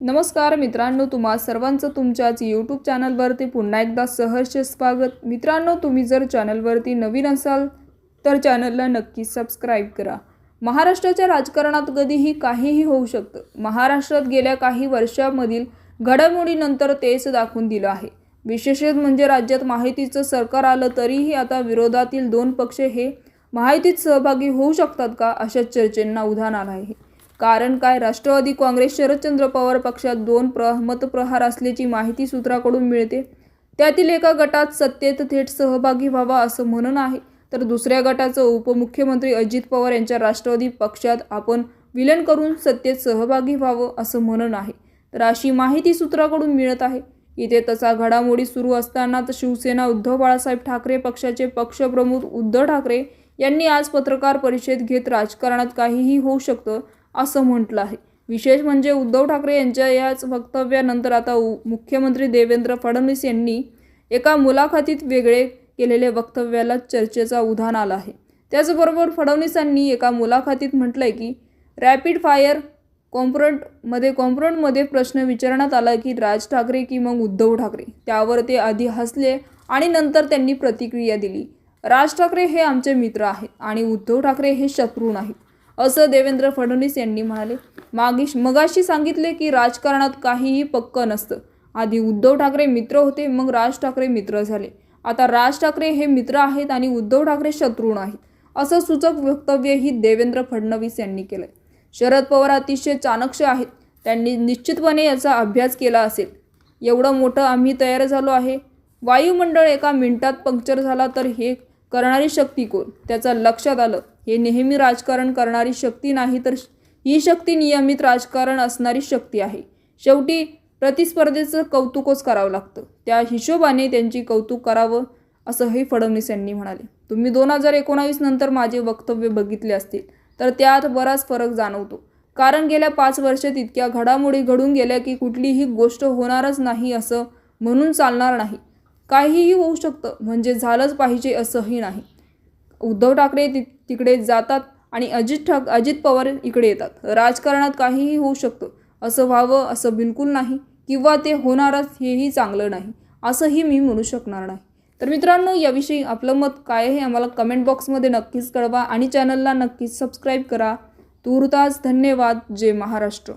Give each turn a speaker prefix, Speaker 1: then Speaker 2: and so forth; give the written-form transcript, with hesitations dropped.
Speaker 1: नमस्कार मित्रांनो, तुम्हा सर्वांचं तुमच्याच यूट्यूब चॅनलवरती पुन्हा एकदा सहर्ष स्वागत। मित्रांनो, तुम्ही जर चॅनलवरती नवीन असाल तर चॅनलला नक्की सबस्क्राइब करा। महाराष्ट्राच्या राजकारणात कधीही काहीही होऊ शकतं। महाराष्ट्रात गेल्या काही वर्षांमधील घडामोडीनंतर तेच दाखवून दिलं आहे। विशेषतः म्हणजे राज्यात महायुतीचं सरकार आलं तरीही आता विरोधातील दोन पक्ष हे महायुतीत सहभागी होऊ शकतात का अशा चर्चेंना उधाण आलं आहे। कारण काय, राष्ट्रवादी काँग्रेस शरदचंद्र पवार पक्षात दोन मतप्रहार असल्याची माहिती सूत्राकडून मिळते। त्यातील एका गटात सत्तेत थेट सहभागी व्हावा असं म्हणणं आहे, तर दुसऱ्या गटाचं उपमुख्यमंत्री अजित पवार यांच्या राष्ट्रवादी पक्षात आपण विलीन करून सत्तेत सहभागी व्हावं असं म्हणणं आहे। तर अशी माहिती सूत्राकडून मिळत आहे। इथे तसा घडामोडी सुरू असतानाच शिवसेना उद्धव बाळासाहेब ठाकरे पक्षाचे पक्षप्रमुख उद्धव ठाकरे यांनी आज पत्रकार परिषद घेत राजकारणात काहीही होऊ शकतं असं म्हटलं आहे। विशेष म्हणजे उद्धव ठाकरे यांच्या याच वक्तव्यानंतर आता मुख्यमंत्री देवेंद्र फडणवीस यांनी एका मुलाखतीत वेगळे केलेले वक्तव्याला चर्चेचा उधाण आला आहे। त्याचबरोबर फडणवीसांनी एका मुलाखतीत म्हटलंय की रॅपिड फायर कॉन्फरन्समध्ये प्रश्न विचारण्यात आला की राज ठाकरे की मग उद्धव ठाकरे, त्यावर ते आधी हसले आणि नंतर त्यांनी प्रतिक्रिया दिली, राज ठाकरे हे आमचे मित्र आहेत आणि उद्धव ठाकरे हे शत्रू नाहीत असं देवेंद्र फडणवीस यांनी म्हणाले। मगाशी सांगितले की राजकारणात काहीही पक्क नसतं। आधी उद्धव ठाकरे मित्र होते, मग राज ठाकरे मित्र झाले। आता राज ठाकरे हे मित्र आहेत आणि उद्धव ठाकरे शत्रू नाहीत असं सूचक वक्तव्यही देवेंद्र फडणवीस यांनी केलंय। शरद पवार अतिशय चाणक्य आहेत, त्यांनी निश्चितपणे याचा अभ्यास केला असेल। एवढं मोठं आम्ही तयार झालो आहे। वायुमंडळ एका मिनिटात पंक्चर झाला तर हे करणारी शक्ती कोण, त्याचं लक्षात आलं। हे नेहमी राजकारण करणारी शक्ती नाही, तर ही शक्ती नियमित राजकारण असणारी शक्ती आहे। शेवटी प्रतिस्पर्धेचं कौतुकच करावं लागतं, त्या हिशोबाने त्यांची कौतुक करावं असंही फडणवीस यांनी म्हणाले। तुम्ही 2019 नंतर माझे वक्तव्य बघितले असतील तर त्यात बराच फरक जाणवतो, कारण गेल्या 5 वर्षात इतक्या घडामोडी घडून गेल्या की कुठलीही गोष्ट होणारच नाही असं म्हणून चालणार नाही। काहीही होऊ शकतं, म्हणजे झालंच पाहिजे असंही नाही। उद्धव ठाकरे तिकडे जातात आणि अजित पवार इकडे येतात। राजकारणात काहीही होऊ शकतं, असं व्हावं असं बिलकुल नाही, किंवा ते होणारच हेही चांगलं नाही असंही मी म्हणू शकणार नाही। तर मित्रांनो, याविषयी आपलं मत काय आहे आम्हाला कमेंट बॉक्समध्ये नक्कीच कळवा आणि चॅनलला नक्कीच सबस्क्राईब करा। तूर्तास धन्यवाद। जय महाराष्ट्र।